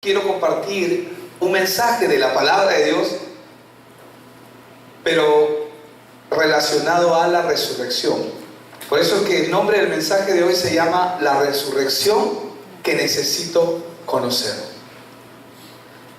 Quiero compartir un mensaje de la palabra de Dios, pero relacionado a la resurrección. Por eso es que el nombre del mensaje de hoy se llama La resurrección que necesito conocer.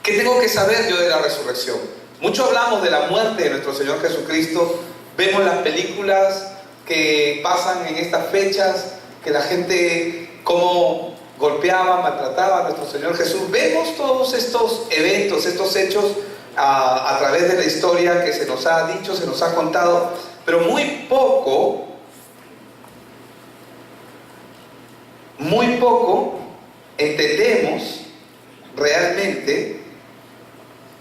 ¿Qué tengo que saber yo de la resurrección? Mucho hablamos de la muerte de nuestro Señor Jesucristo. Vemos las películas que pasan en estas fechas, que la gente como golpeaba, maltrataba a nuestro Señor Jesús. Vemos todos estos eventos, estos hechos a través de la historia que se nos ha dicho, se nos ha contado, pero muy poco entendemos realmente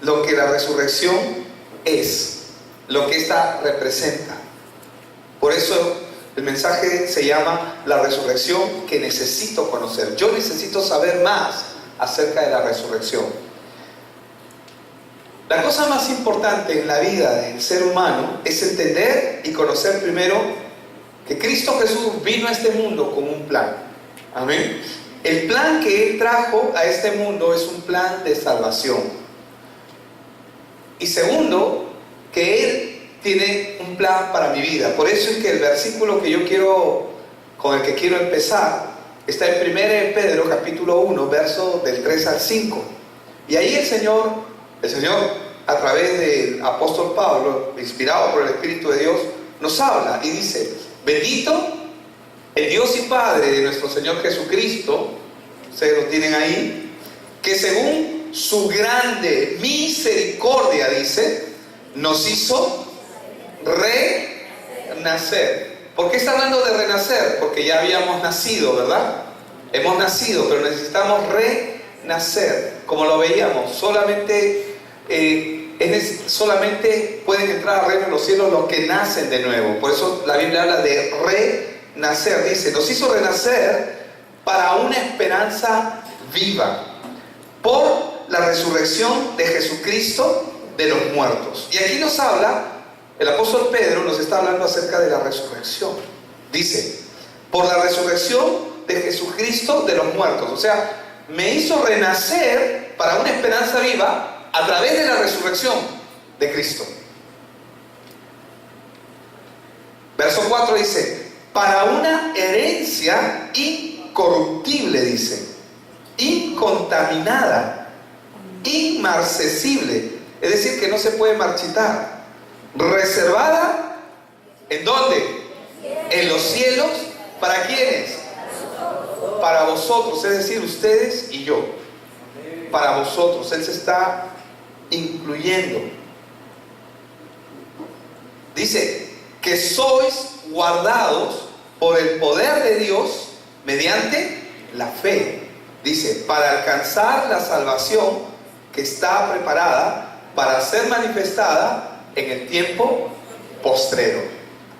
lo que la resurrección es, lo que esta representa. Por eso el mensaje se llama La resurrección que necesito conocer. Yo necesito saber más acerca de la resurrección. La cosa más importante en la vida del ser humano es entender y conocer primero que Cristo Jesús vino a este mundo con un plan. Amén. El plan que Él trajo a este mundo es un plan de salvación. Y segundo, que Él tiene un plan para mi vida. Por eso es que el versículo con el que quiero empezar está en 1 Pedro capítulo 1, verso del 3 al 5. Y ahí el Señor a través del apóstol Pablo, inspirado por el Espíritu de Dios, nos habla y dice: bendito el Dios y Padre de nuestro Señor Jesucristo, ustedes lo tienen ahí, que según su grande misericordia, dice, nos hizo renacer. ¿Por qué está hablando de renacer? Porque ya habíamos nacido, ¿verdad? Hemos nacido, pero necesitamos renacer. Como lo veíamos, solamente pueden entrar al reino de los cielos los que nacen de nuevo. Por eso la Biblia habla de renacer. Dice, nos hizo renacer para una esperanza viva, por la resurrección de Jesucristo de los muertos. Y aquí nos habla, el apóstol Pedro nos está hablando acerca de la resurrección. Dice, por la resurrección de Jesucristo de los muertos. O sea, me hizo renacer para una esperanza viva a través de la resurrección de Cristo. Verso 4 dice, para una herencia incorruptible, dice, incontaminada, inmarcesible, es decir, que no se puede marchitar, reservada, ¿en dónde? En los cielos. ¿Para quiénes? Para vosotros, es decir, ustedes y yo. Para vosotros. Él se está incluyendo. Dice que sois guardados por el poder de Dios mediante la fe. Dice, para alcanzar la salvación que está preparada para ser manifestada en el tiempo postrero.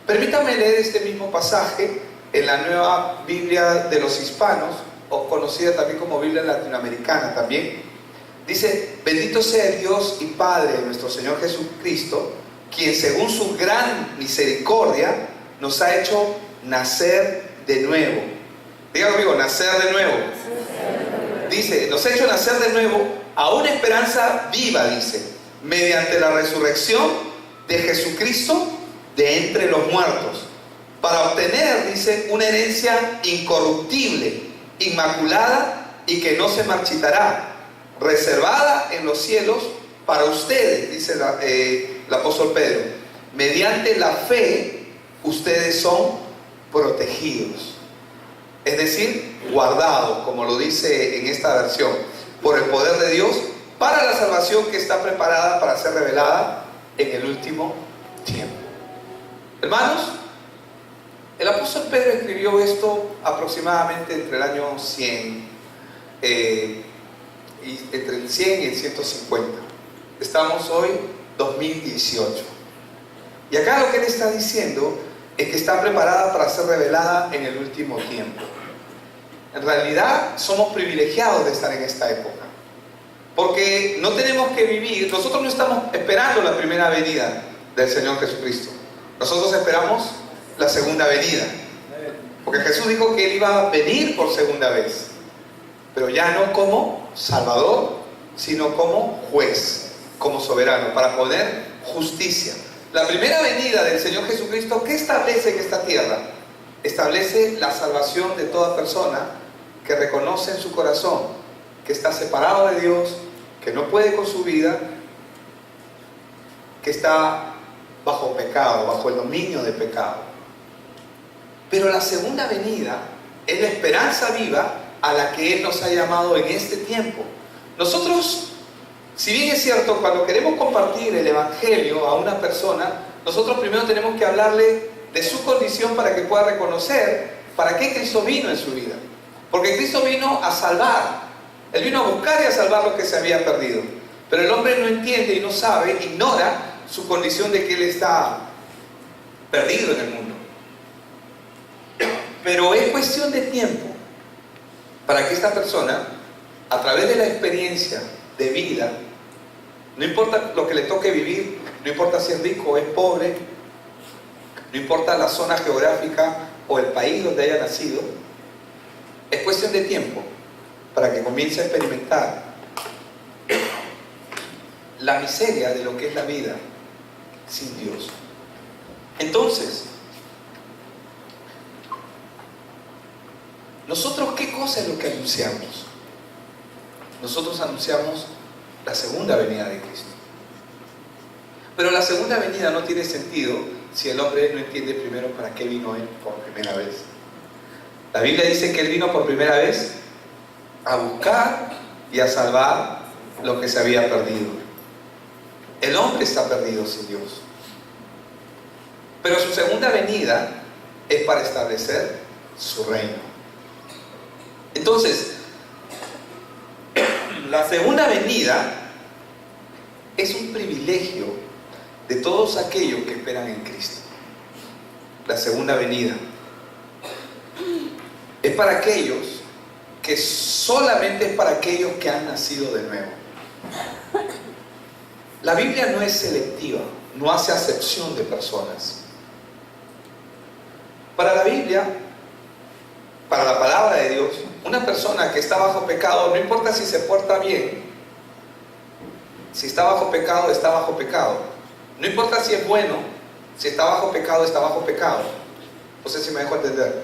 Permítame leer este mismo pasaje en la Nueva Biblia de los Hispanos, o conocida también como Biblia Latinoamericana también. Dice, bendito sea el Dios y Padre de nuestro Señor Jesucristo, quien según su gran misericordia nos ha hecho nacer de nuevo. Dígalo conmigo, nacer de nuevo. Dice, nos ha hecho nacer de nuevo a una esperanza viva, dice, mediante la resurrección de Jesucristo de entre los muertos, para obtener, dice, una herencia incorruptible, inmaculada y que no se marchitará, reservada en los cielos para ustedes, dice el apóstol Pedro. Mediante la fe, ustedes son protegidos. Es decir, guardados, como lo dice en esta versión, por el poder de Dios, para la salvación que está preparada para ser revelada en el último tiempo. Hermanos, el apóstol Pedro escribió esto aproximadamente entre el año 100, entre el 100 y el 150. Estamos hoy 2018. Y acá lo que él está diciendo es que está preparada para ser revelada en el último tiempo. En realidad somos privilegiados de estar en esta época, porque no tenemos que vivir, nosotros no estamos esperando la primera venida del Señor Jesucristo, nosotros esperamos la segunda venida, porque Jesús dijo que Él iba a venir por segunda vez, pero ya no como Salvador, sino como juez, como soberano, para poner justicia. La primera venida del Señor Jesucristo, ¿qué establece en esta tierra? Establece la salvación de toda persona que reconoce en su corazón que está separado de Dios, que no puede con su vida, que está bajo pecado, bajo el dominio de pecado. Pero la segunda venida es la esperanza viva a la que Él nos ha llamado en este tiempo. Nosotros, si bien es cierto, cuando queremos compartir el Evangelio a una persona, nosotros primero tenemos que hablarle de su condición para que pueda reconocer para qué Cristo vino en su vida. Porque Cristo vino a salvar. Él vino a buscar y a salvar lo que se había perdido. Pero el hombre no entiende y no sabe, ignora su condición de que Él está perdido en el mundo. Pero es cuestión de tiempo para que esta persona, a través de la experiencia de vida, no importa lo que le toque vivir, no importa si es rico o es pobre, no importa la zona geográfica o el país donde haya nacido, es cuestión de tiempo para que comience a experimentar la miseria de lo que es la vida sin Dios. Entonces, ¿nosotros qué cosa es lo que anunciamos? Nosotros anunciamos la segunda venida de Cristo. Pero la segunda venida no tiene sentido si el hombre no entiende primero para qué vino Él por primera vez. La Biblia dice que Él vino por primera vez a buscar y a salvar lo que se había perdido. El hombre está perdido sin Dios. Pero su segunda venida es para establecer su reino. Entonces, la segunda venida es un privilegio de todos aquellos que esperan en Cristo. La segunda venida es para aquellos que solamente es para aquellos que han nacido de nuevo. La Biblia no es selectiva, no hace acepción de personas. Para la Biblia, para la palabra de Dios, una persona que está bajo pecado, no importa si se porta bien, si está bajo pecado, está bajo pecado. No importa si es bueno, si está bajo pecado, está bajo pecado. No sé si me dejo entender.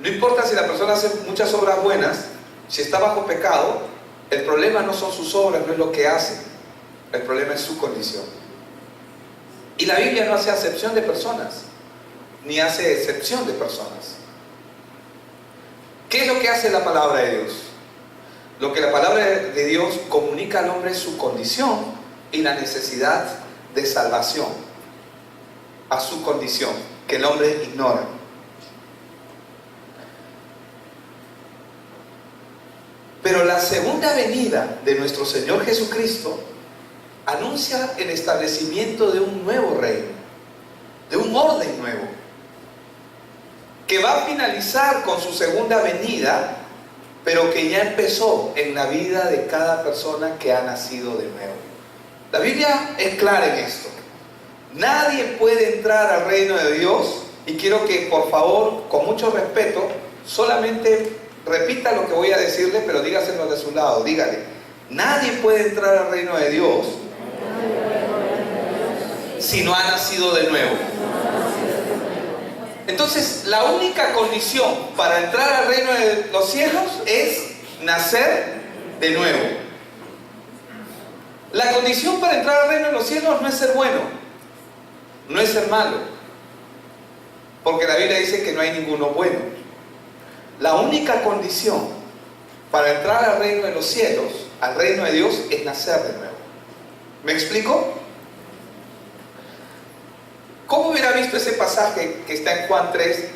No importa si la persona hace muchas obras buenas, si está bajo pecado, el problema no son sus obras, no es lo que hace. El problema es su condición. Y la Biblia no hace acepción de personas, ni hace excepción de personas. ¿Qué es lo que hace la palabra de Dios? Lo que la palabra de Dios comunica al hombre es su condición y la necesidad de salvación a su condición, que el hombre ignora. Pero la segunda venida de nuestro Señor Jesucristo anuncia el establecimiento de un nuevo reino, de un orden nuevo, que va a finalizar con su segunda venida, pero que ya empezó en la vida de cada persona que ha nacido de nuevo. La Biblia es clara en esto. Nadie puede entrar al reino de Dios, y quiero que por favor, con mucho respeto, solamente repita lo que voy a decirle, pero dígaselo de su lado, dígale: nadie puede entrar al reino de Dios si no ha nacido de nuevo. Entonces, la única condición para entrar al reino de los cielos es nacer de nuevo. La condición para entrar al reino de los cielos no es ser bueno, no es ser malo, porque la Biblia dice que no hay ninguno bueno. La única condición para entrar al reino de los cielos, al reino de Dios, es nacer de nuevo. ¿Me explico? ¿Cómo hubiera visto ese pasaje que está en Juan 3,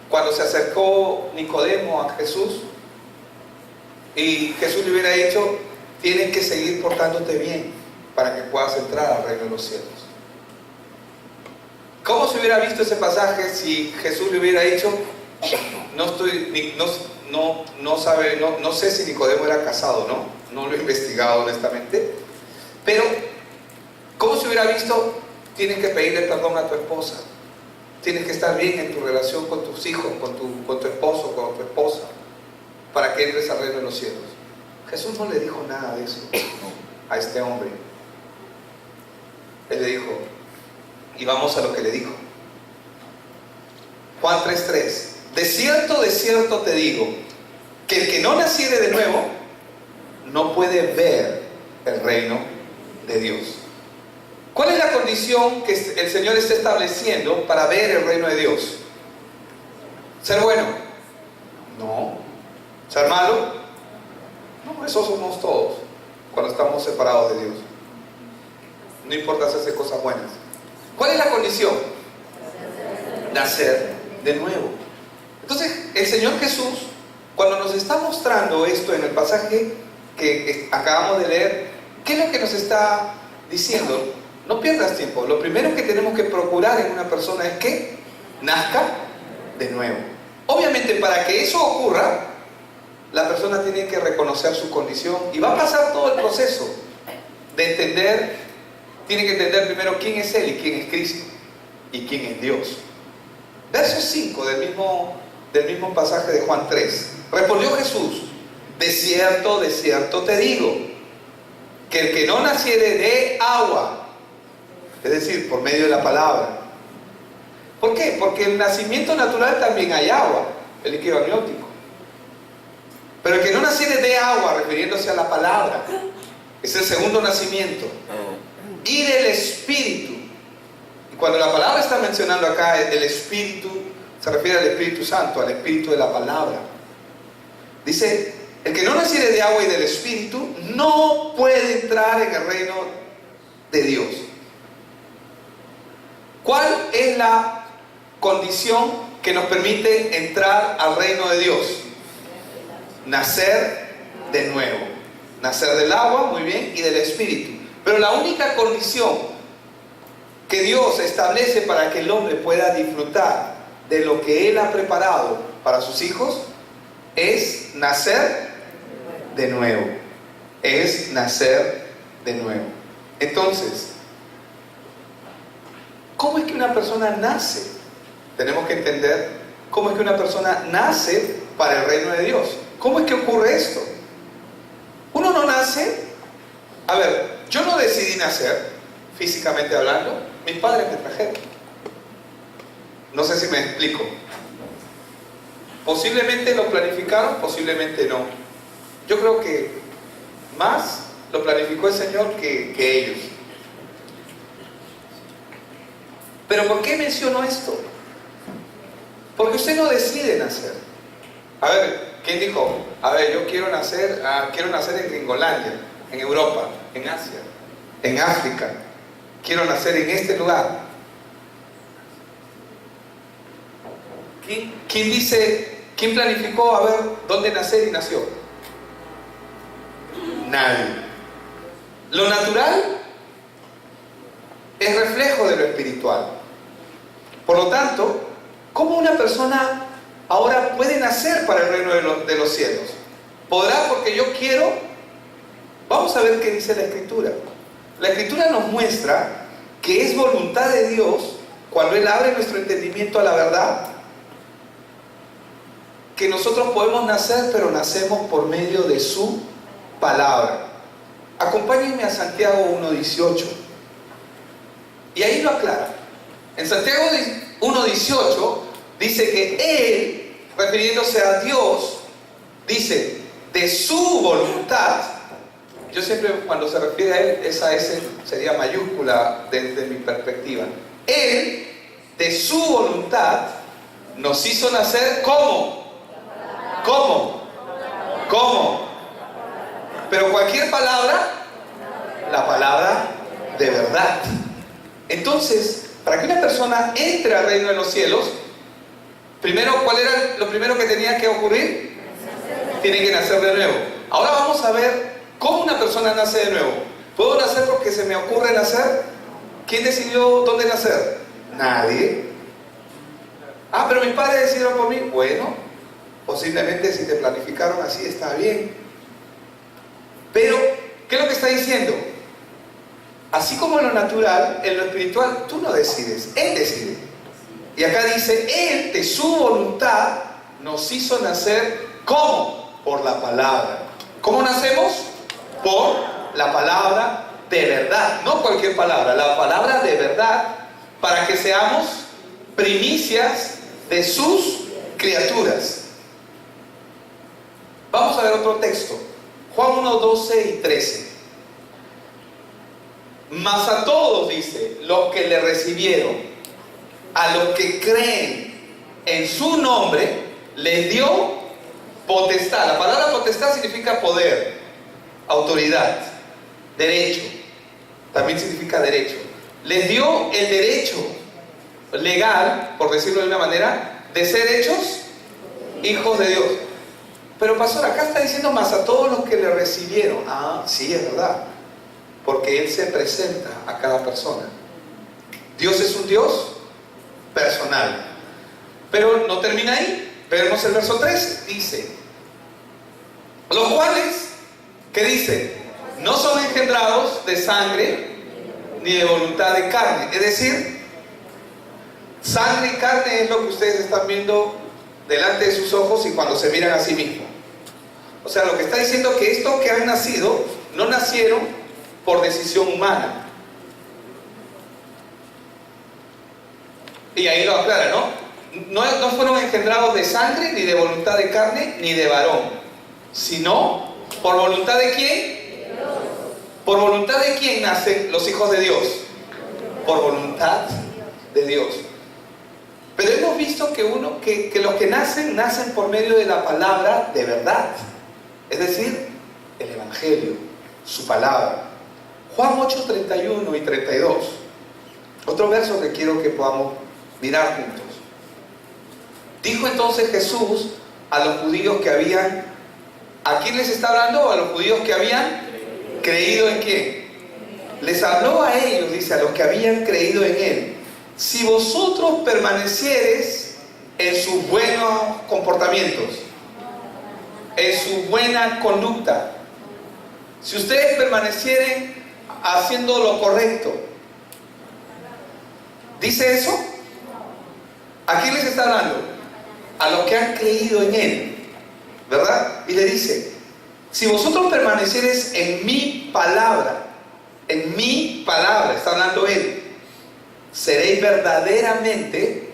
cuando se acercó Nicodemo a Jesús y Jesús le hubiera dicho: tienes que seguir portándote bien para que puedas entrar al reino de los cielos? ¿Cómo se hubiera visto ese pasaje si Jesús le hubiera dicho: no sé si Nicodemo era casado, no lo he investigado honestamente, pero ¿cómo se hubiera visto? Tienes que pedirle perdón a tu esposa, tienes que estar bien en tu relación con tus hijos, con tu esposo, con tu esposa, para que entres al reino de los cielos. Jesús no le dijo nada de eso a este hombre. Él le dijo, y vamos a lo que le dijo. Juan 3:3. De cierto te digo, que el que no naciere de nuevo, no puede ver el reino de Dios. ¿Cuál es la condición que el Señor está estableciendo para ver el reino de Dios? ¿Ser bueno? No. ¿Ser malo? No, eso somos todos cuando estamos separados de Dios. No importa hacerse cosas buenas. ¿Cuál es la condición? Nacer de nuevo. Entonces, el Señor Jesús, cuando nos está mostrando esto en el pasaje que acabamos de leer, ¿qué es lo que nos está diciendo? No pierdas tiempo. Lo primero que tenemos que procurar en una persona es que nazca de nuevo. Obviamente, para que eso ocurra, la persona tiene que reconocer su condición y va a pasar todo el proceso de entender. Tiene que entender primero quién es Él y quién es Cristo y quién es Dios. Verso 5 del mismo pasaje de Juan 3. Respondió Jesús: de cierto te digo, que el que no naciere de agua, es decir, por medio de la palabra. ¿Por qué? Porque en el nacimiento natural también hay agua, el líquido amniótico. Pero el que no naciere de agua, refiriéndose a la palabra, es el segundo nacimiento. Y del Espíritu. Y cuando la palabra está mencionando acá el Espíritu, se refiere al Espíritu Santo, al Espíritu de la palabra. Dice, el que no naciere de agua y del Espíritu no puede entrar en el reino de Dios. ¿Cuál es la condición que nos permite entrar al reino de Dios? Nacer de nuevo. Nacer del agua, muy bien, y del Espíritu. Pero la única condición que Dios establece para que el hombre pueda disfrutar de lo que Él ha preparado para sus hijos es nacer de nuevo. Es nacer de nuevo. Entonces, ¿cómo es que una persona nace? Tenemos que entender cómo es que una persona nace para el reino de Dios. ¿Cómo es que ocurre esto? Uno no nace... A ver, yo no decidí nacer, físicamente hablando, mis padres me trajeron. No sé si me explico. Posiblemente lo planificaron, posiblemente no. Yo creo que más lo planificó el Señor que ellos. Pero ¿por qué menciono esto? Porque usted no decide nacer. A ver, ¿quién dijo? A ver, yo quiero nacer en Gringolandia, en Europa, en Asia, en África. Quiero nacer en este lugar. ¿Quién dice, quién planificó a ver dónde nacer y nació? Nadie. Lo natural es reflejo de lo espiritual. Por lo tanto, ¿cómo una persona ahora puede nacer para el reino de los cielos? ¿Podrá porque yo quiero? Vamos a ver qué dice la Escritura. La Escritura nos muestra que es voluntad de Dios, cuando Él abre nuestro entendimiento a la verdad, que nosotros podemos nacer, pero nacemos por medio de su palabra. Acompáñenme a Santiago 1:18. Y ahí lo aclara. En Santiago 1:18 dice que Él, refiriéndose a Dios, dice, de su voluntad. Yo siempre, cuando se refiere a Él, esa S sería mayúscula desde mi perspectiva. Él, de su voluntad, nos hizo nacer, ¿cómo? ¿Cómo? ¿Cómo? Pero cualquier palabra, la palabra de verdad. Entonces, para que una persona entre al reino de los cielos, primero, ¿cuál era lo primero que tenía que ocurrir? Tiene que nacer de nuevo. Ahora vamos a ver cómo una persona nace de nuevo. ¿Puedo nacer porque se me ocurre nacer? ¿Quién decidió dónde nacer? Nadie. Ah, pero mis padres decidieron por mí. Bueno, posiblemente si te planificaron así está bien. Pero, ¿qué es lo que está diciendo? Así como en lo natural, en lo espiritual, tú no decides, Él decide. Y acá dice, Él de su voluntad nos hizo nacer, ¿cómo? Por la palabra. ¿Cómo nacemos? Por la palabra de verdad, no cualquier palabra, la palabra de verdad, para que seamos primicias de sus criaturas. Vamos a ver otro texto, Juan 1, 12 y 13. Mas a todos, dice, los que le recibieron, a los que creen en su nombre, les dio potestad. La palabra potestad significa poder, autoridad, derecho. También significa derecho. Les dio el derecho legal, por decirlo de una manera, de ser hechos hijos de Dios. Pero pastor, acá está diciendo más a todos los que le recibieron. Ah, sí, es verdad, porque Él se presenta a cada persona. Dios es un Dios personal. Pero no termina ahí. Vemos el verso 13. Dice, los cuales, ¿qué dice? No son engendrados de sangre ni de voluntad de carne. Es decir, sangre y carne es lo que ustedes están viendo delante de sus ojos y cuando se miran a sí mismos. O sea, lo que está diciendo que estos que han nacido no nacieron por decisión humana. Y ahí lo aclara, ¿no? No fueron engendrados de sangre, ni de voluntad de carne, ni de varón, sino por voluntad de ¿quién? Dios. ¿Por voluntad de quién nacen los hijos de Dios? Por voluntad de Dios. Pero hemos visto que los que nacen por medio de la palabra de verdad, es decir, el Evangelio, su palabra. Juan 8, 31 y 32. Otro verso que quiero que podamos mirar juntos. Dijo entonces Jesús a los judíos que habían, ¿a quién les está hablando? A los judíos que habían creído en quién. Les habló a ellos, dice, a los que habían creído en Él. Si vosotros permaneciereis en sus buenos comportamientos, en su buena conducta, si ustedes permanecieren haciendo lo correcto, ¿dice eso? ¿A quién les está hablando? A los que han creído en Él, ¿verdad? Y le dice, si vosotros permaneciereis en mi palabra, está hablando Él, seréis verdaderamente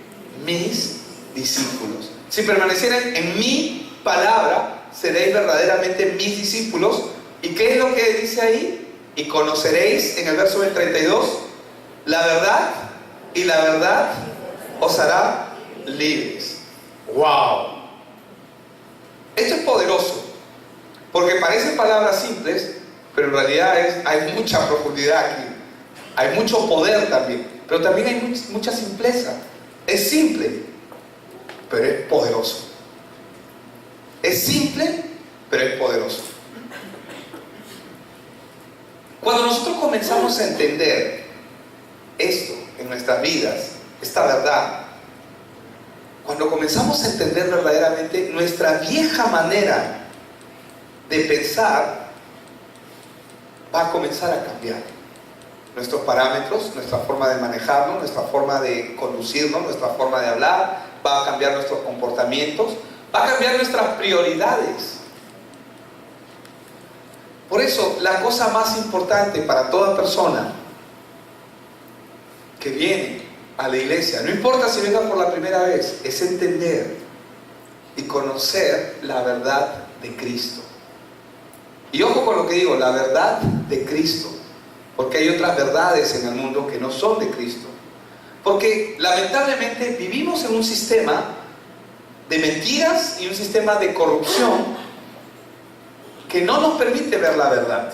mis discípulos. Si permanecieren en mi palabra, seréis verdaderamente mis discípulos. ¿Y qué es lo que dice ahí? Y conoceréis, en el verso del 32, la verdad, y la verdad os hará libres. ¡Wow! Esto es poderoso, porque parecen palabras simples, pero en realidad hay mucha profundidad aquí. Hay mucho poder también, pero también hay mucha simpleza. Es simple, pero es poderoso. Es simple, pero es poderoso. Cuando nosotros comenzamos a entender esto en nuestras vidas, esta verdad, cuando comenzamos a entender verdaderamente nuestra vieja manera de pensar, va a comenzar a cambiar. Nuestros parámetros, nuestra forma de manejarnos, nuestra forma de conducirnos, nuestra forma de hablar, va a cambiar nuestros comportamientos, va a cambiar nuestras prioridades. Por eso, la cosa más importante para toda persona que viene a la iglesia, no importa si venga por la primera vez, es entender y conocer la verdad de Cristo. Y ojo con lo que digo, la verdad de Cristo, porque hay otras verdades en el mundo que no son de Cristo. Porque lamentablemente vivimos en un sistema de mentiras y un sistema de corrupción que no nos permite ver la verdad.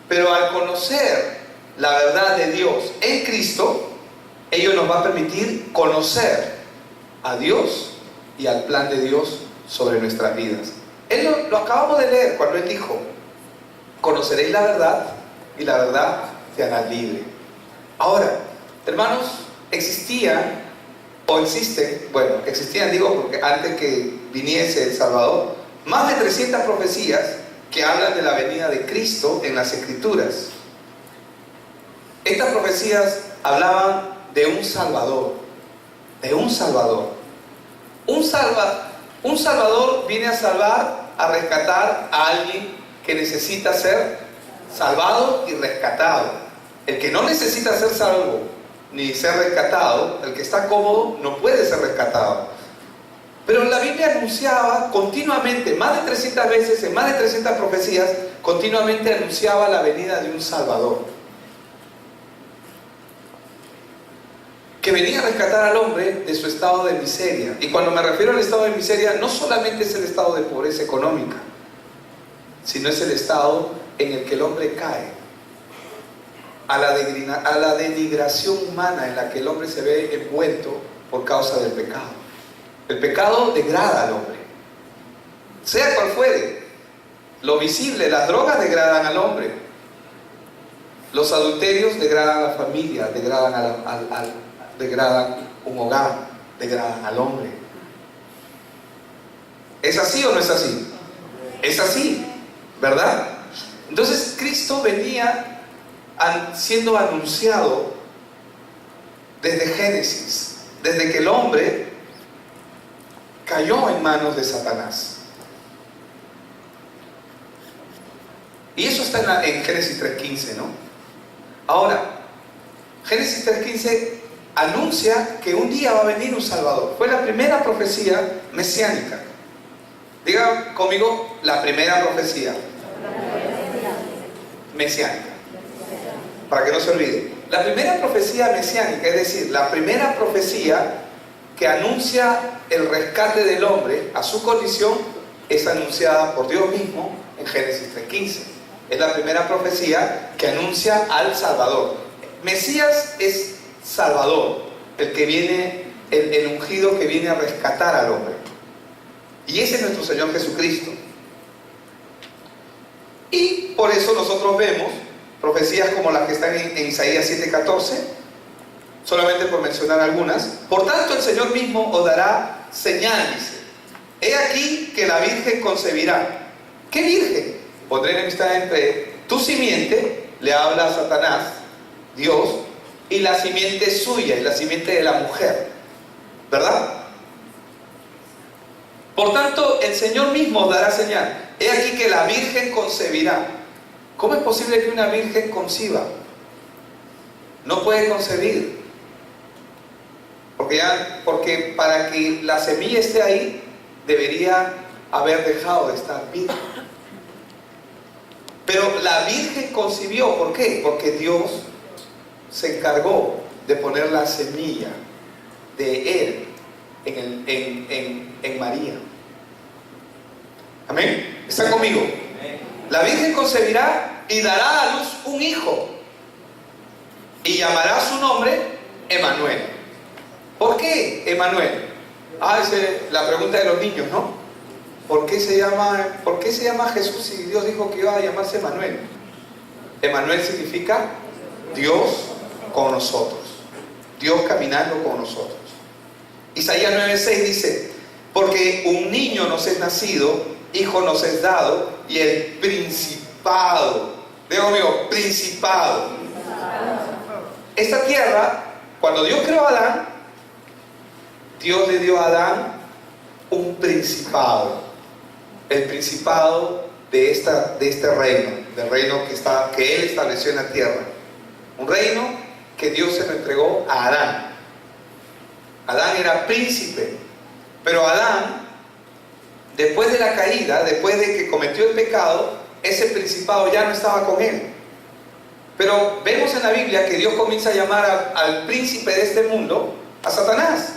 Pero al conocer la verdad de Dios en Cristo, ello nos va a permitir conocer a Dios y al plan de Dios sobre nuestras vidas. Él lo acabamos de leer cuando Él dijo, conoceréis la verdad y la verdad te hará libre. Ahora, hermanos, existían digo porque antes que viniese el Salvador, más de 300 profecías que hablan de la venida de Cristo en las Escrituras. Estas profecías hablaban de un Salvador, Un Salvador viene a salvar a rescatar a alguien que necesita ser salvado y rescatado. El que no necesita ser salvo ni ser rescatado, el que está cómodo, no puede ser rescatado. Pero la Biblia anunciaba continuamente, más de 300 veces, en más de 300 profecías, continuamente anunciaba la venida de un Salvador, que venía a rescatar al hombre de su estado de miseria. Y cuando me refiero al estado de miseria, no solamente es el estado de pobreza económica, sino es el estado en el que el hombre cae, a la denigración humana en la que el hombre se ve envuelto por causa del pecado. El pecado degrada al hombre, sea cual fuere. Lo visible, las drogas degradan al hombre, los adulterios degradan a la familia, degradan un hogar, degradan al hombre. ¿Es así o no es así? Es así, ¿verdad? Entonces Cristo venía siendo anunciado desde Génesis, desde que el hombre cayó en manos de Satanás. Y eso está en Génesis 3.15, ¿no? Ahora, Génesis 3.15 anuncia que un día va a venir un Salvador. Fue la primera profecía mesiánica. Diga conmigo, la primera profecía mesiánica, para que no se olvide. La primera profecía mesiánica, es decir, la primera profecía que anuncia el rescate del hombre a su condición, es anunciada por Dios mismo en Génesis 3.15. Es la primera profecía que anuncia al Salvador. Mesías es Salvador, el que viene, el ungido que viene a rescatar al hombre. Y ese es nuestro Señor Jesucristo. Y por eso nosotros vemos profecías como las que están en Isaías 7.14, solamente por mencionar algunas. Por tanto, el Señor mismo os dará señal, dice. He aquí que la Virgen concebirá. ¿Qué virgen? Pondré enemistad entre tu simiente, le habla a Satanás, Dios, y la simiente suya, y la simiente de la mujer, ¿verdad? Por tanto, el Señor mismo os dará señal. He aquí que la Virgen concebirá. ¿Cómo es posible que una virgen conciba? No puede concebir. Porque para que la semilla esté ahí, debería haber dejado de estar virgen. Pero la Virgen concibió. ¿Por qué? Porque Dios se encargó de poner la semilla de Él en María. ¿Amén? ¿Están conmigo? La Virgen concebirá y dará a luz un hijo, y llamará su nombre Emmanuel. ¿Por qué Emmanuel? Esa es la pregunta de los niños, ¿no? ¿Por qué se llama Jesús si Dios dijo que iba a llamarse Emmanuel? Emmanuel significa Dios con nosotros, Dios caminando con nosotros. Isaías 9.6 dice: porque un niño nos es nacido, hijo nos es dado, y el principado, digo amigo, principado. Esta tierra, cuando Dios creó a Adán, Dios le dio a Adán un principado, el principado de este reino, del reino que Él estableció en la tierra. Un reino que Dios se lo entregó a Adán. Adán era príncipe, pero Adán, después de la caída, después de que cometió el pecado, ese principado ya no estaba con él. Pero vemos en la Biblia que Dios comienza a llamar al príncipe de este mundo a Satanás.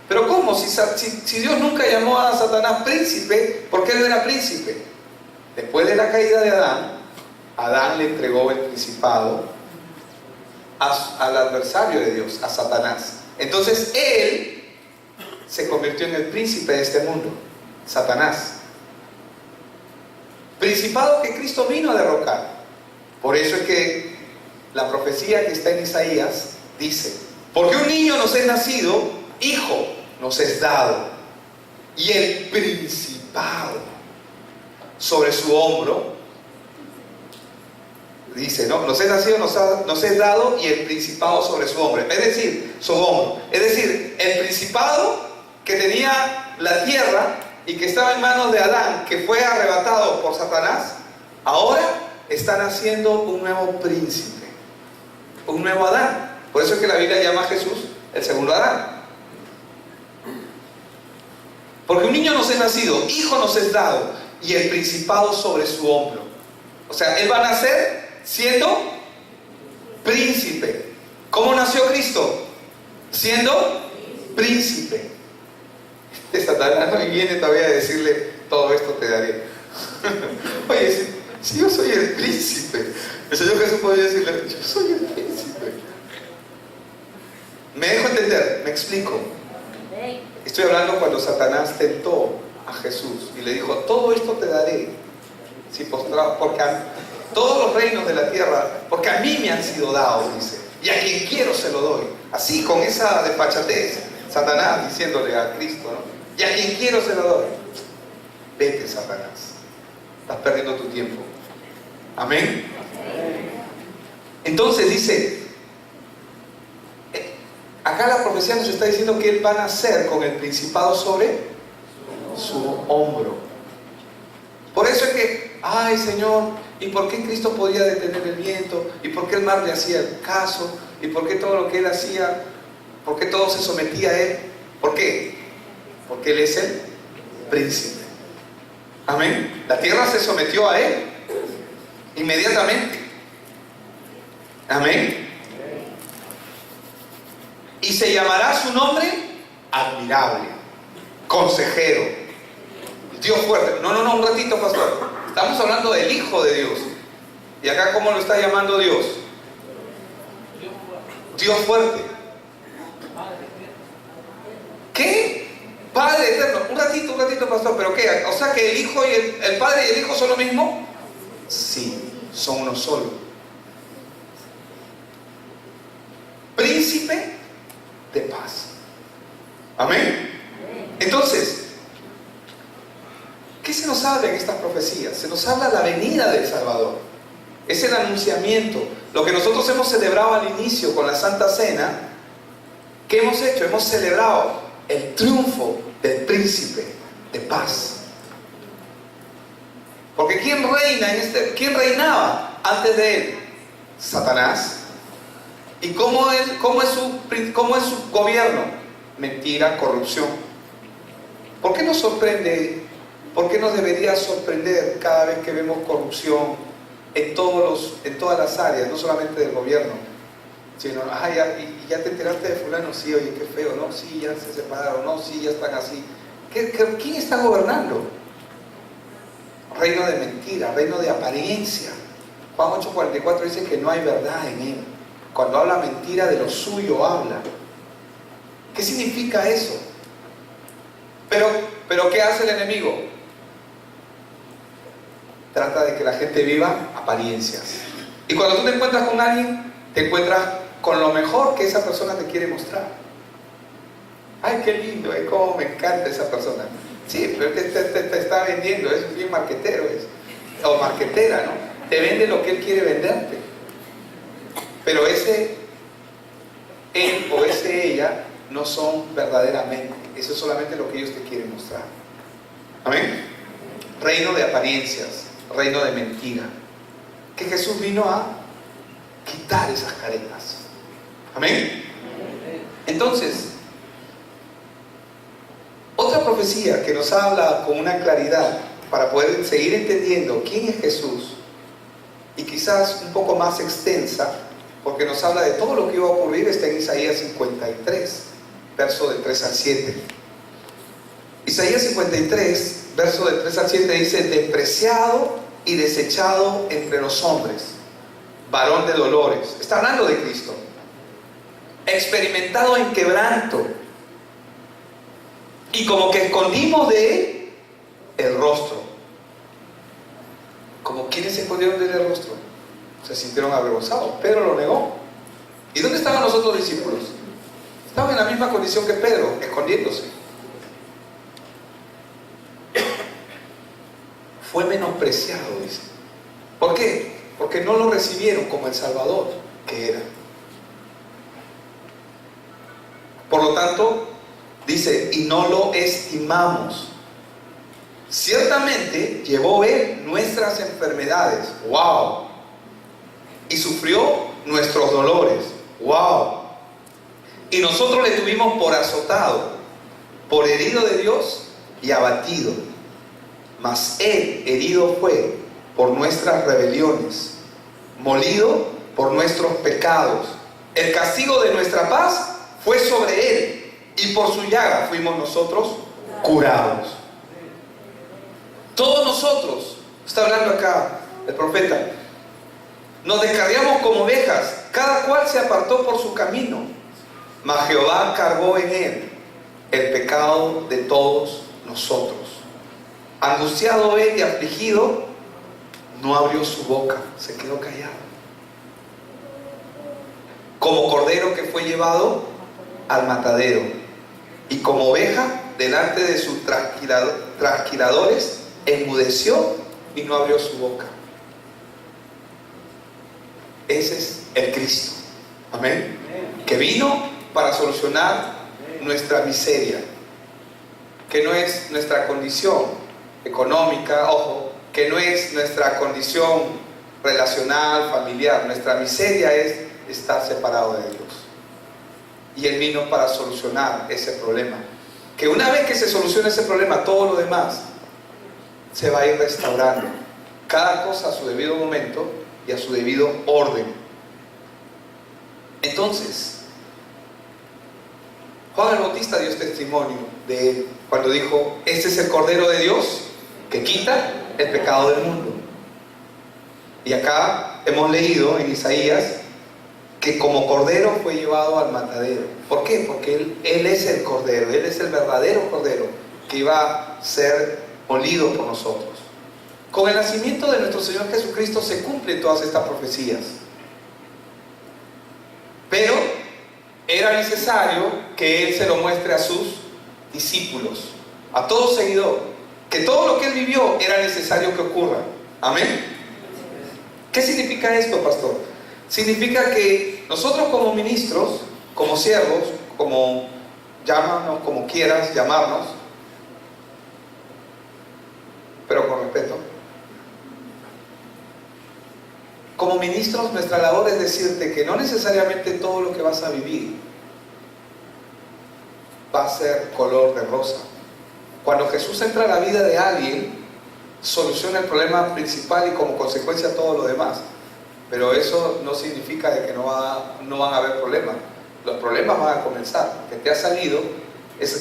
Pero ¿cómo? Si Dios nunca llamó a Satanás príncipe, ¿por qué él no era príncipe? Después de la caída de Adán, Adán le entregó el principado al adversario de Dios, a Satanás. Entonces él se convirtió en el príncipe de este mundo, Satanás. Principado que Cristo vino a derrocar. Por eso es que la profecía que está en Isaías dice: porque un niño nos es nacido, hijo nos es dado, y el principado sobre su hombro, dice, ¿no? Nos es nacido, nos es dado, y el principado sobre su hombro. Es decir, su hombro. Es decir, el principado que tenía la tierra y que estaba en manos de Adán, que fue arrebatado por Satanás, ahora están haciendo un nuevo príncipe, un nuevo Adán. Por eso es que la Biblia llama a Jesús el segundo Adán. Porque un niño nos es nacido, hijo nos es dado, y el principado sobre su hombro. O sea, él va a nacer siendo príncipe. ¿Cómo nació Cristo? Siendo príncipe. Satanás no viene todavía a decirle, todo esto te daré. Oye, si yo soy el príncipe, el Señor Jesús podría decirle, yo soy el príncipe. ¿Me dejo entender? ¿Me explico? Estoy hablando cuando Satanás tentó a Jesús y le dijo, todo esto te daré si postrado, porque todos los reinos de la tierra, porque a mí me han sido dados, dice, y a quien quiero se lo doy. Así, con esa despachatez, Satanás diciéndole a Cristo, ¿no? Y a quien quiero se lo doy. Vete, Satanás, estás perdiendo tu tiempo. Amén. Entonces dice, acá la profecía nos está diciendo que él va a nacer con el principado sobre su hombro. Por eso es que, ay Señor, ¿y por qué Cristo podía detener el viento? ¿Y por qué el mar le hacía el caso? ¿Y por qué todo lo que él hacía? ¿Por qué todo se sometía a él? ¿Por qué? Porque él es el príncipe. Amén. La tierra se sometió a él inmediatamente. Amén. Y se llamará su nombre admirable, consejero, Dios fuerte. No, un ratito, pastor. Estamos hablando del Hijo de Dios. Y acá, ¿cómo lo está llamando Dios? Dios fuerte. ¿Qué? Padre eterno. Un ratito, pastor. ¿Pero qué? O sea que el Hijo y el Padre y el Hijo son lo mismo. Sí, son uno solo. Príncipe de paz. Amén. Entonces, ¿qué se nos habla en estas profecías? Se nos habla la venida del Salvador. Es el anunciamiento. Lo que nosotros hemos celebrado al inicio con la Santa Cena. ¿Qué hemos hecho? Hemos celebrado el triunfo del príncipe de paz. Porque ¿quién quién reinaba antes de él? Satanás. ¿Y cómo es su gobierno? Mentira, corrupción. ¿Por qué nos sorprende? ¿Por qué nos debería sorprender cada vez que vemos corrupción en todas las áreas, no solamente del gobierno? Sino, ya te enteraste de fulano, sí, oye, qué feo, no, sí, ya se separaron, no, sí, ya están así. ¿Quién está gobernando? Reino de mentira, reino de apariencia. Juan 8:44 dice que no hay verdad en él. Cuando habla mentira, de lo suyo habla. ¿Qué significa eso? Pero ¿qué hace el enemigo? Trata de que la gente viva apariencias. Y cuando tú te encuentras con alguien, te encuentras con lo mejor que esa persona te quiere mostrar. Ay, qué lindo, cómo me encanta esa persona. Sí, pero te está vendiendo, es bien marquetero, o marquetera, ¿no? Te vende lo que él quiere venderte. Pero él o ella no son verdaderamente. Eso es solamente lo que ellos te quieren mostrar. Amén. Reino de apariencias, reino de mentira. Que Jesús vino a quitar esas caretas. Amén. Entonces, otra profecía que nos habla con una claridad para poder seguir entendiendo quién es Jesús, y quizás un poco más extensa, porque nos habla de todo lo que iba a ocurrir, está en Isaías 53, verso del 3 al 7. Isaías 53, verso del 3 al 7 dice: despreciado y desechado entre los hombres, varón de dolores. Está hablando de Cristo. Experimentado en quebranto, y como que escondimos de él el rostro. ¿Como quienes se escondieron de él el rostro? Se sintieron avergonzados. Pedro lo negó. ¿Y dónde estaban los otros discípulos? Estaban en la misma condición que Pedro, escondiéndose. Fue menospreciado, dice. ¿Por qué? Porque no lo recibieron como el Salvador que era. Por lo tanto, dice, y no lo estimamos. Ciertamente llevó Él nuestras enfermedades. ¡Wow! Y sufrió nuestros dolores. ¡Wow! Y nosotros le tuvimos por azotado, por herido de Dios y abatido. Mas Él herido fue por nuestras rebeliones, molido por nuestros pecados. El castigo de nuestra paz fue sobre Él, y por su llaga fuimos nosotros curados. Todos nosotros, está hablando acá el profeta, nos descarriamos como ovejas, cada cual se apartó por su camino, mas Jehová cargó en Él el pecado de todos nosotros. Angustiado Él y afligido, no abrió su boca, se quedó callado. Como cordero que fue llevado al matadero, y como oveja delante de sus trasquiladores, enmudeció y no abrió su boca. Ese es el Cristo. Amén. Que vino para solucionar nuestra miseria, que no es nuestra condición económica, ojo, que no es nuestra condición relacional, familiar. Nuestra miseria es estar separado de Dios. Y Él vino para solucionar ese problema. Que una vez que se solucione ese problema, todo lo demás se va a ir restaurando. Cada cosa a su debido momento y a su debido orden. Entonces, Juan el Bautista dio testimonio de Él cuando dijo: este es el Cordero de Dios que quita el pecado del mundo. Y acá hemos leído en Isaías que como cordero fue llevado al matadero. ¿Por qué? Porque Él es el Cordero, Él es el verdadero Cordero que iba a ser molido por nosotros. Con el nacimiento de nuestro Señor Jesucristo se cumplen todas estas profecías. Pero era necesario que Él se lo muestre a sus discípulos, a todo seguidor, que todo lo que Él vivió era necesario que ocurra. Amén. ¿Qué significa esto, pastor? Significa que nosotros como ministros, como siervos, como llámanos, como quieras llamarnos, pero con respeto, como ministros, nuestra labor es decirte que no necesariamente todo lo que vas a vivir va a ser color de rosa. Cuando Jesús entra a la vida de alguien, soluciona el problema principal y como consecuencia todo lo demás. Pero eso no significa de que no van a haber problemas. Los problemas van a comenzar. Que te ha salido,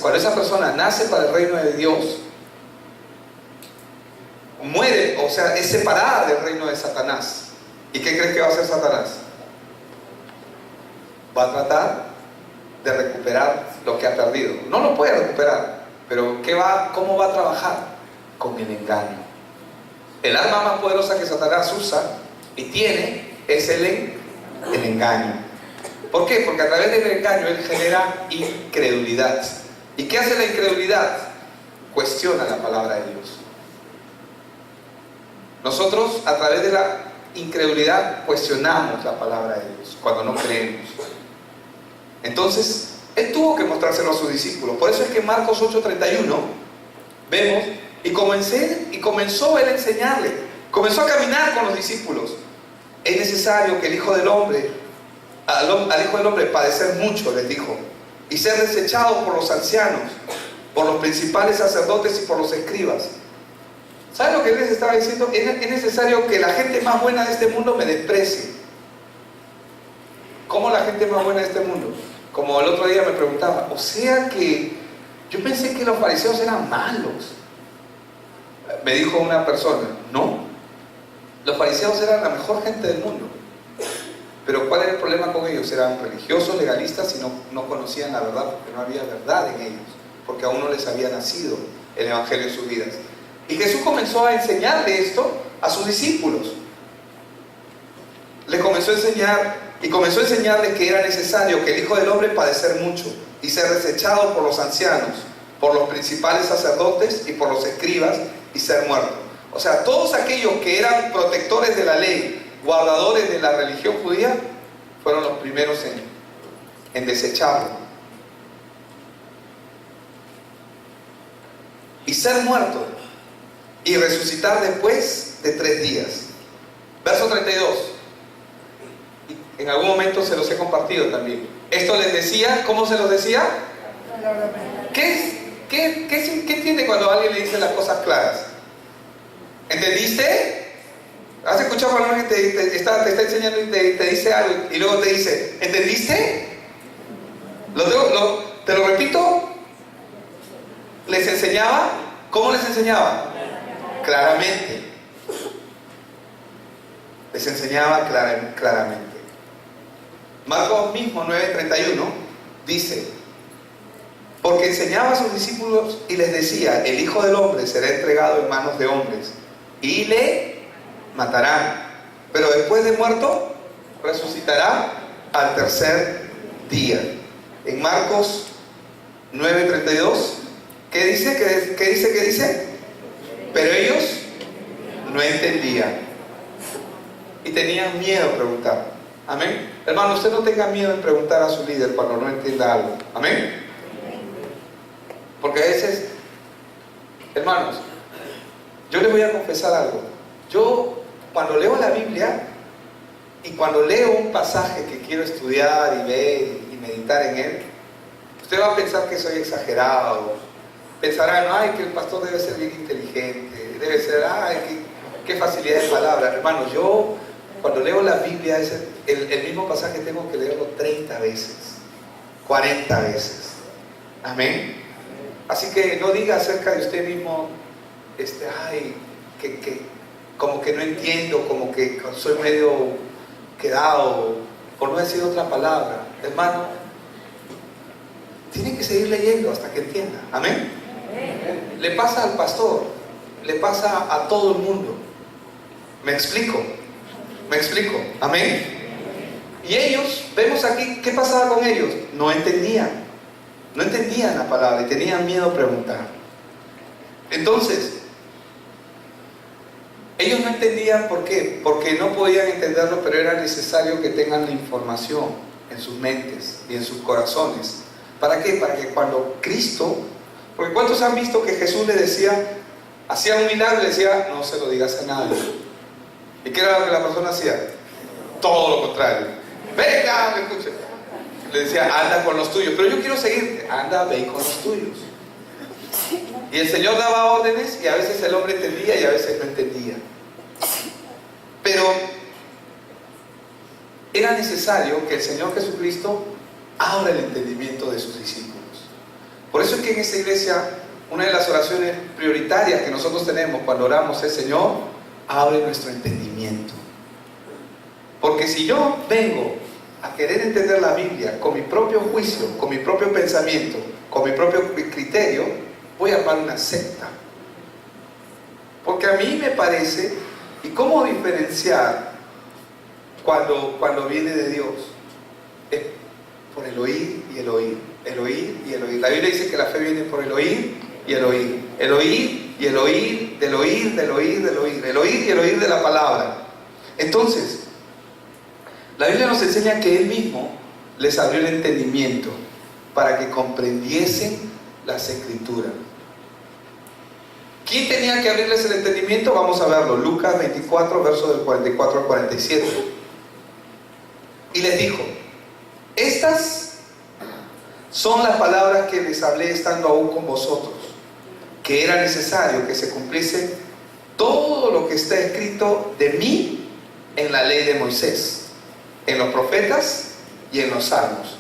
cuando esa persona nace para el reino de Dios, muere, o sea, es separada del reino de Satanás. ¿Y qué crees que va a hacer Satanás? Va a tratar de recuperar lo que ha perdido. No lo puede recuperar, pero ¿cómo va a trabajar? Con el engaño. El arma más poderosa que Satanás usa y tiene es el engaño. ¿Por qué? Porque a través del engaño él genera incredulidad. ¿Y qué hace la incredulidad? Cuestiona la palabra de Dios. Nosotros a través de la incredulidad cuestionamos la palabra de Dios cuando no creemos. Entonces él tuvo que mostrárselo a sus discípulos. Por eso es que en Marcos 8:31 vemos y comenzó él a enseñarle, comenzó a caminar con los discípulos. Es necesario que el Hijo del Hombre, al Hijo del Hombre padecer mucho, les dijo, y ser desechado por los ancianos, por los principales sacerdotes y por los escribas. ¿Saben lo que él les estaba diciendo? Es necesario que la gente más buena de este mundo me desprecie. ¿Cómo la gente más buena de este mundo? Como el otro día me preguntaba, o sea que yo pensé que los fariseos eran malos. Me dijo una persona, no, los fariseos eran la mejor gente del mundo. Pero ¿cuál era el problema con ellos? Eran religiosos, legalistas y no conocían la verdad, porque no había verdad en ellos, porque aún no les había nacido el Evangelio en sus vidas. Y Jesús comenzó a enseñarle esto a sus discípulos. Le comenzó a enseñar y comenzó a enseñarle que era necesario que el Hijo del Hombre padecer mucho y ser desechado por los ancianos, por los principales sacerdotes y por los escribas y ser muerto. O sea, todos aquellos que eran protectores de la ley, guardadores de la religión judía, fueron los primeros en desecharlo. Y ser muerto. y resucitar después de 3 días. Verso 32. En algún momento se los he compartido también. Esto les decía, ¿cómo se los decía? ¿Qué entiende cuando alguien le dice las cosas claras? ¿Entendiste? ¿Has escuchado cuando alguien te está enseñando y te dice algo y luego te dice, ¿entendiste? Te lo repito. ¿Les enseñaba? ¿Cómo les enseñaba? Claramente. Les enseñaba claramente. Marcos mismo 9:31 dice: porque enseñaba a sus discípulos y les decía, el Hijo del Hombre será entregado en manos de hombres y le matarán, pero después de muerto resucitará al tercer día. En Marcos 9:32, ¿qué dice? ¿Qué dice? Pero ellos no entendían y tenían miedo a preguntar. Amén. Hermano, usted no tenga miedo en preguntar a su líder cuando no entienda algo. Amén. Porque a veces, hermanos, yo les voy a confesar algo. Yo, cuando leo la Biblia y cuando leo un pasaje que quiero estudiar y ver y meditar en él, usted va a pensar que soy exagerado. Pensarán, ay, que el pastor debe ser bien inteligente, debe ser, ay, qué facilidad de palabras. Hermanos, yo cuando leo la Biblia, el mismo pasaje tengo que leerlo 30 veces, 40 veces. Amén. Así que no diga acerca de usted mismo, ay, como que no entiendo, como que soy medio quedado, por no decir otra palabra. Hermano, tiene que seguir leyendo hasta que entienda. Amén. Le pasa al pastor, le pasa a todo el mundo. ¿Me explico? Amén. Y ellos, vemos aquí, ¿qué pasaba con ellos? No entendían la palabra y tenían miedo a preguntar. Entonces, ellos no entendían. ¿Por qué? Porque no podían entenderlo, pero era necesario que tengan la información en sus mentes y en sus corazones. ¿Para qué? Para que cuando Cristo, porque ¿cuántos han visto que Jesús le decía, hacía un milagro y le decía, no se lo digas a nadie? ¿Y qué era lo que la persona hacía? Todo lo contrario. Venga, me escuchen. Le decía, anda con los tuyos, pero yo quiero seguirte. Anda, ve con los tuyos. Y el Señor daba órdenes y a veces el hombre entendía y a veces no entendía. Pero era necesario que el Señor Jesucristo abra el entendimiento de sus discípulos. Por eso es que en esta iglesia, una de las oraciones prioritarias que nosotros tenemos cuando oramos es: Señor, abre nuestro entendimiento. Porque si yo vengo a querer entender la Biblia con mi propio juicio, con mi propio pensamiento, con mi propio criterio, voy a armar una secta. Porque a mí me parece, ¿y cómo diferenciar cuando viene de Dios? Es por el oír y el oír, el oír y el oír. La Biblia dice que la fe viene por el oír y el oír, el oír y el oír, del oír, del oír, del oír, el oír y el oír de la palabra. Entonces, la Biblia nos enseña que Él mismo les abrió el entendimiento para que comprendiesen las Escrituras. ¿Quién tenía que abrirles el entendimiento? Vamos a verlo. Lucas 24, versos del 44 al 47. Y les dijo: estas son las palabras que les hablé estando aún con vosotros, que era necesario que se cumpliese todo lo que está escrito de mí en la ley de Moisés, en los profetas y en los salmos.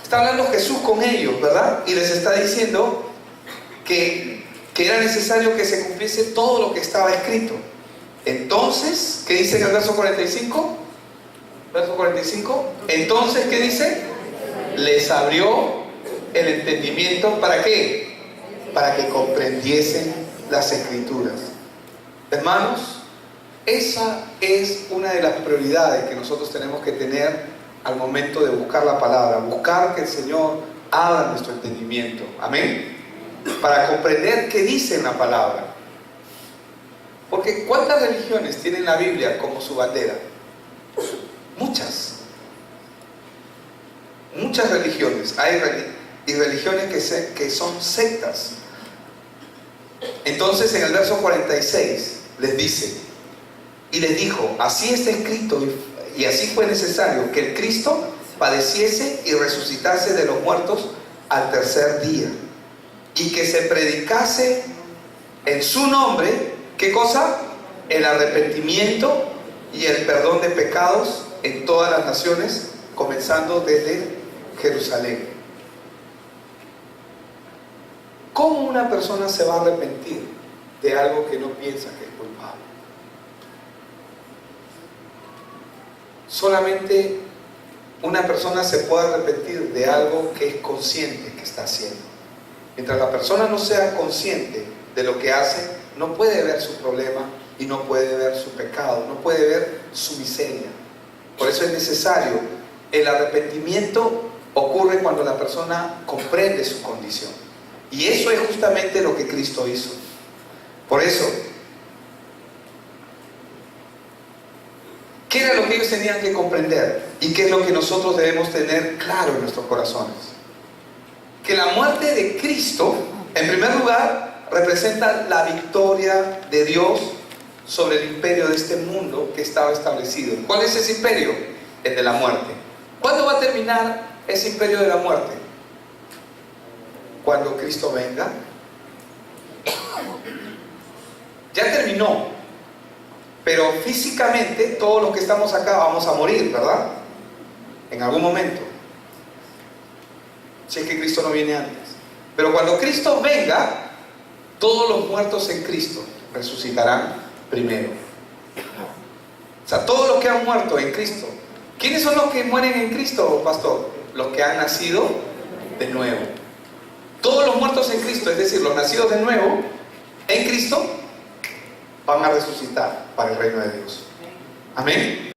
Está hablando Jesús con ellos, ¿verdad? Y les está diciendo que era necesario que se cumpliese todo lo que estaba escrito. Entonces, ¿qué dice en el verso 45? Verso 45. Entonces, ¿qué dice? Les abrió el entendimiento. ¿Para qué? Para que comprendiesen las Escrituras. Hermanos, esa es una de las prioridades que nosotros tenemos que tener al momento de buscar la palabra. Buscar que el Señor abra nuestro entendimiento. Amén. Para comprender qué dice en la palabra. Porque ¿cuántas religiones tienen la Biblia como su bandera? Muchas. Muchas religiones. Hay religiones que son sectas. Entonces en el verso 46 les dice, y les dijo, así está escrito y así fue necesario que el Cristo padeciese y resucitase de los muertos al tercer día, y que se predicase en su nombre, ¿qué cosa? El arrepentimiento y el perdón de pecados en todas las naciones, comenzando desde Jerusalén. ¿Cómo una persona se va a arrepentir de algo que no piensa que es culpable? Solamente una persona se puede arrepentir de algo que es consciente que está haciendo. Mientras la persona no sea consciente de lo que hace, no puede ver su problema y no puede ver su pecado, no puede ver su miseria. Por eso es necesario. El arrepentimiento ocurre cuando la persona comprende su condición. Y eso es justamente lo que Cristo hizo. Por eso, ¿qué era lo que ellos tenían que comprender? ¿Y qué es lo que nosotros debemos tener claro en nuestros corazones? Que la muerte de Cristo, en primer lugar, representa la victoria de Dios sobre el imperio de este mundo que estaba establecido. ¿Cuál es ese imperio? El de la muerte. ¿Cuándo va a terminar ese imperio de la muerte? Cuando Cristo venga. Ya terminó. Pero físicamente todos los que estamos acá vamos a morir, ¿verdad? En algún momento. Si es que Cristo no viene antes. Pero cuando Cristo venga, todos los muertos en Cristo resucitarán primero. O sea, todos los que han muerto en Cristo. ¿Quiénes son los que mueren en Cristo, pastor? Los que han nacido de nuevo. Todos los muertos en Cristo, es decir, los nacidos de nuevo en Cristo, van a resucitar para el reino de Dios. Amén.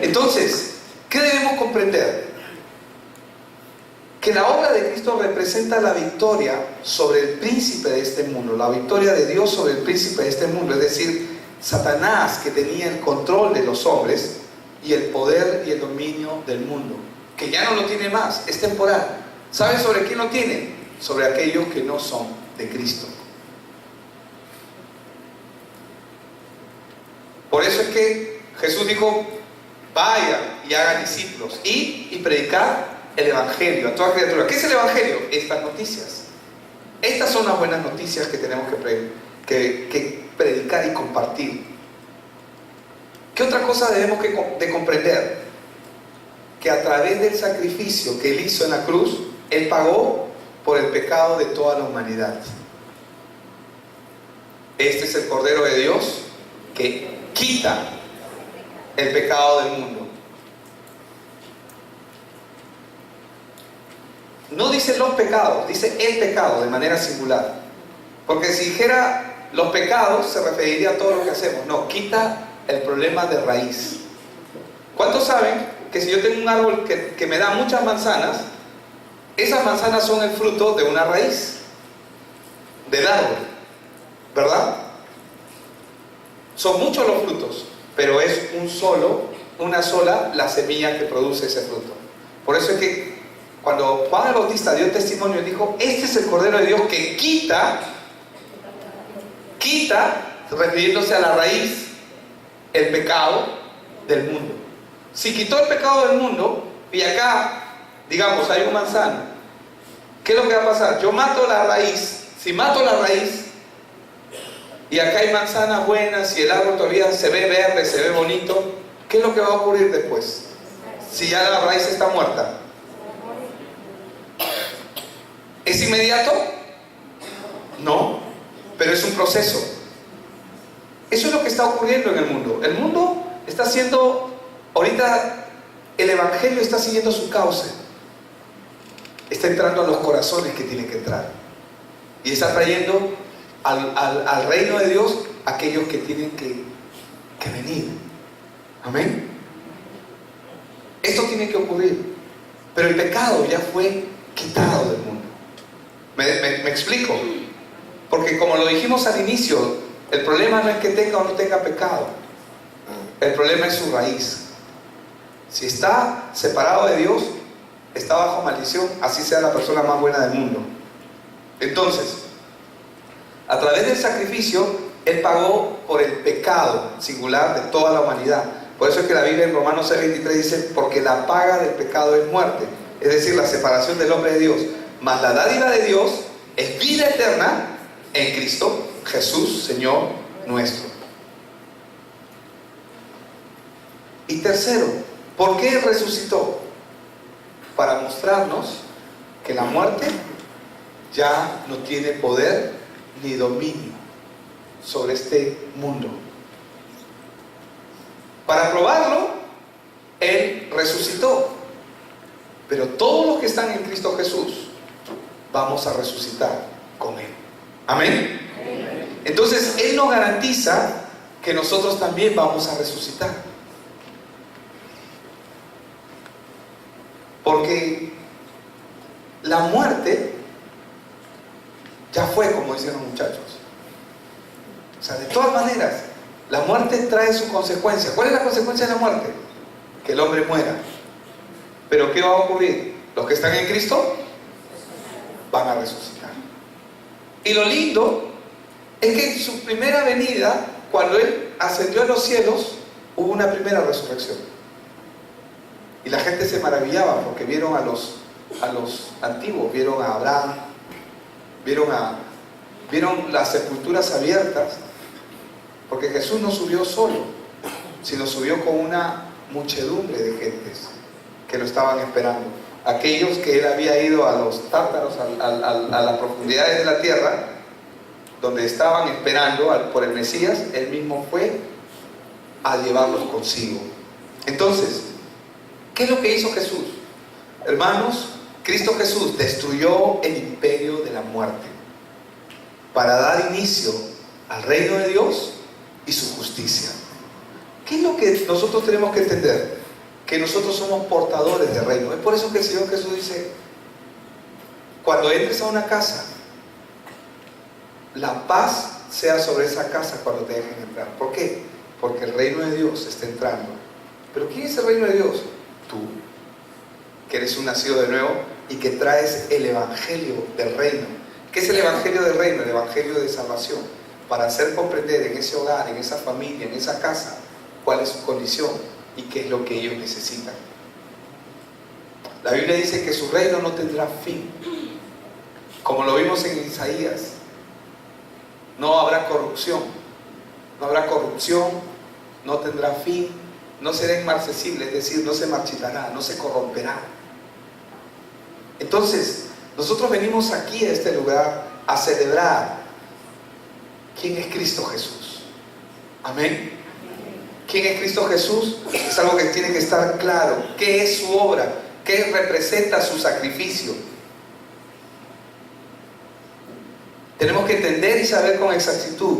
Entonces, ¿qué debemos comprender? Que la obra de Cristo representa la victoria sobre el príncipe de este mundo, la victoria de Dios sobre el príncipe de este mundo, es decir, Satanás, que tenía el control de los hombres y el poder y el dominio del mundo, que ya no lo tiene más, es temporal. ¿Sabe sobre quién lo tiene? Sobre aquellos que no son de Cristo. Por eso es que Jesús dijo, vayan y hagan discípulos y predicar el Evangelio a toda criatura. ¿Qué es el Evangelio? Estas noticias. Estas son las buenas noticias que tenemos que predicar y compartir. ¿Qué otra cosa debemos de comprender? Que a través del sacrificio que Él hizo en la cruz, Él pagó por el pecado de toda la humanidad. Este es el Cordero de Dios que quita el pecado del mundo. No dice los pecados, dice el pecado de manera singular. Porque si dijera los pecados, se referiría a todo lo que hacemos. No, quita el problema de raíz. ¿Cuántos saben que si yo tengo un árbol que me da muchas manzanas, esas manzanas son el fruto de una raíz del árbol? ¿Verdad? Son muchos los frutos, pero es una sola la semilla que produce ese fruto. Por eso es que cuando Juan el Bautista dio testimonio, dijo, este es el Cordero de Dios que quita, refiriéndose a la raíz, el pecado del mundo. Si quitó el pecado del mundo, y acá, digamos, hay un manzano, ¿qué es lo que va a pasar? Yo mato la raíz. Si mato la raíz, y acá hay manzanas buenas, y el árbol todavía se ve verde, se ve bonito, ¿qué es lo que va a ocurrir después? Si ya la raíz está muerta. ¿Es inmediato? No, pero es un proceso. Eso es lo que está ocurriendo en el mundo. El mundo está haciendo, ahorita el Evangelio está siguiendo su cauce. Está entrando a los corazones que tiene que entrar. Y está trayendo al reino de Dios aquellos que tienen que venir. Amén. Esto tiene que ocurrir. Pero el pecado ya fue quitado del mundo. ¿Me explico? Porque como lo dijimos al inicio, el problema no es que tenga o no tenga pecado. El problema es su raíz. Si está separado de Dios, está bajo maldición, así sea la persona más buena del mundo. Entonces, A través del sacrificio, Él pagó por el pecado singular de toda la humanidad. Por eso es que la Biblia en Romanos 6:23 dice, porque la paga del pecado es muerte. Es decir, la separación del hombre de Dios. Mas la dádiva de Dios es vida eterna en Cristo Jesús, Señor nuestro. Y tercero, ¿por qué resucitó? Para mostrarnos que la muerte ya no tiene poder ni dominio sobre este mundo. Para probarlo, Él resucitó. Pero todos los que están en Cristo Jesús vamos a resucitar con Él. Amén. Entonces Él nos garantiza que nosotros también vamos a resucitar. Porque la muerte ya fue, como dicen los muchachos. O sea, de todas maneras, la muerte trae su consecuencia. ¿Cuál es la consecuencia de la muerte? Que el hombre muera. Pero ¿qué va a ocurrir? Los que están en Cristo van a resucitar. Y lo lindo es que en su primera venida, cuando Él ascendió a los cielos, hubo una primera resurrección. Y la gente se maravillaba porque vieron a los antiguos, vieron a Abraham, vieron las sepulturas abiertas, porque Jesús no subió solo, sino subió con una muchedumbre de gentes que lo estaban esperando. Aquellos que Él había ido a los tártaros, a las profundidades de la tierra, donde estaban esperando por el Mesías, Él mismo fue a llevarlos consigo. Entonces, ¿qué es lo que hizo Jesús? Hermanos, Cristo Jesús destruyó el imperio de la muerte para dar inicio al reino de Dios y su justicia. ¿Qué es lo que nosotros tenemos que entender? Que nosotros somos portadores del reino. Es por eso que el Señor Jesús dice, cuando entres a una casa, la paz sea sobre esa casa cuando te dejen entrar. ¿Por qué? Porque el reino de Dios está entrando. ¿Pero quién es el reino de Dios? Tú, que eres un nacido de nuevo y que traes el evangelio del reino. ¿Qué es el evangelio del reino? El evangelio de salvación, para hacer comprender en ese hogar, en esa familia, en esa casa, cuál es su condición y qué es lo que ellos necesitan. La Biblia dice que su reino no tendrá fin, como lo vimos en Isaías. No habrá corrupción, no tendrá fin, no será inmarcesible, es decir, no se marchitará, no se corromperá. Entonces, nosotros venimos aquí a este lugar a celebrar quién es Cristo Jesús. Amén. ¿Quién es Cristo Jesús? Es algo que tiene que estar claro. ¿Qué es su obra? ¿Qué representa su sacrificio? Tenemos que entender y saber con exactitud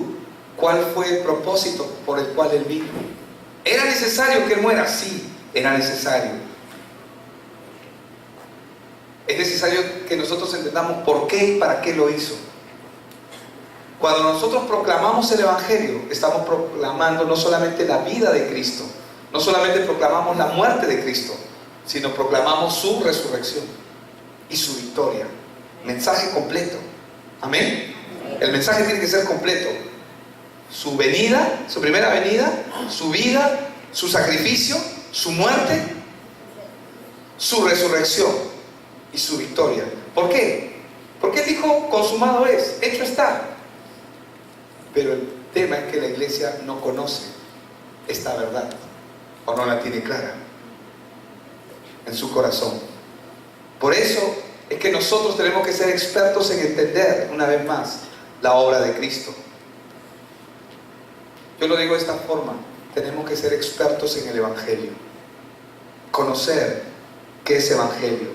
cuál fue el propósito por el cual Él vino. ¿Era necesario que Él muera? Sí, era necesario. Es necesario que nosotros entendamos por qué y para qué lo hizo. Cuando nosotros proclamamos el Evangelio, estamos proclamando no solamente la vida de Cristo, no solamente proclamamos la muerte de Cristo, sino proclamamos su resurrección y su victoria. Mensaje completo. Amén. El mensaje tiene que ser completo. Su venida, su primera venida, su vida, su sacrificio, su muerte, su resurrección y su victoria. ¿Por qué? Porque Él dijo, consumado es, hecho está. Pero el tema es que la iglesia no conoce esta verdad, o no la tiene clara en su corazón. Por eso es que nosotros tenemos que ser expertos en entender, una vez más, la obra de Cristo. Yo lo digo de esta forma: tenemos que ser expertos en el Evangelio, conocer qué es Evangelio.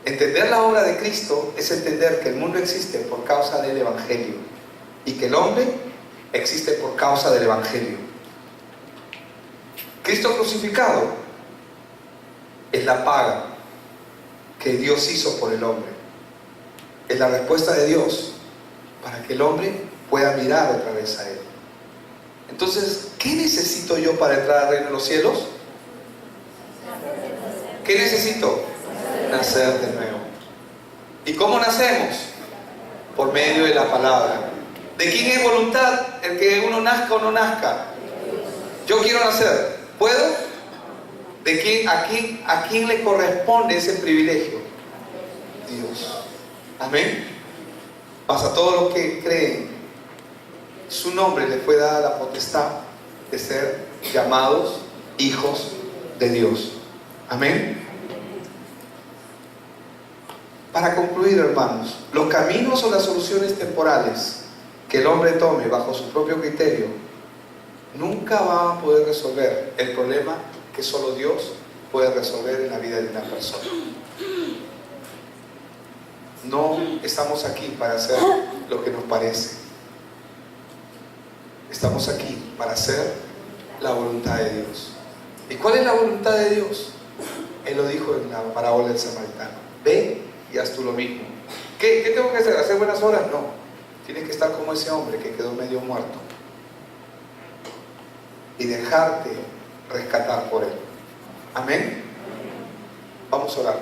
Entender la obra de Cristo es entender que el mundo existe por causa del Evangelio y que el hombre existe por causa del Evangelio. Cristo crucificado es la paga que Dios hizo por el hombre. Es la respuesta de Dios para que el hombre pueda mirar otra vez a Él. Entonces, ¿qué necesito yo para entrar al reino de los cielos? ¿Qué necesito? Nacer de nuevo. ¿Y cómo nacemos? por medio de la palabra. ¿De quién es voluntad? El que uno nazca o no nazca. Yo quiero nacer. ¿Puedo? ¿De quién, a quién le corresponde ese privilegio? Dios. Amén. Mas a todos los que creen, su nombre les fue dada la potestad de ser llamados hijos de Dios. Amén. Para concluir, hermanos, los caminos o las soluciones temporales que el hombre tome bajo su propio criterio nunca va a poder resolver el problema que solo Dios puede resolver en la vida de una persona. No estamos aquí para hacer lo que nos parece. Estamos aquí para hacer la voluntad de Dios. ¿Y cuál es la voluntad de Dios? Él lo dijo en la parábola del samaritano: ve y haz tú lo mismo. ¿Qué tengo que hacer? ¿Hacer buenas obras? No. Tienes que estar como ese hombre que quedó medio muerto y dejarte rescatar por él. Amén. Vamos a orar.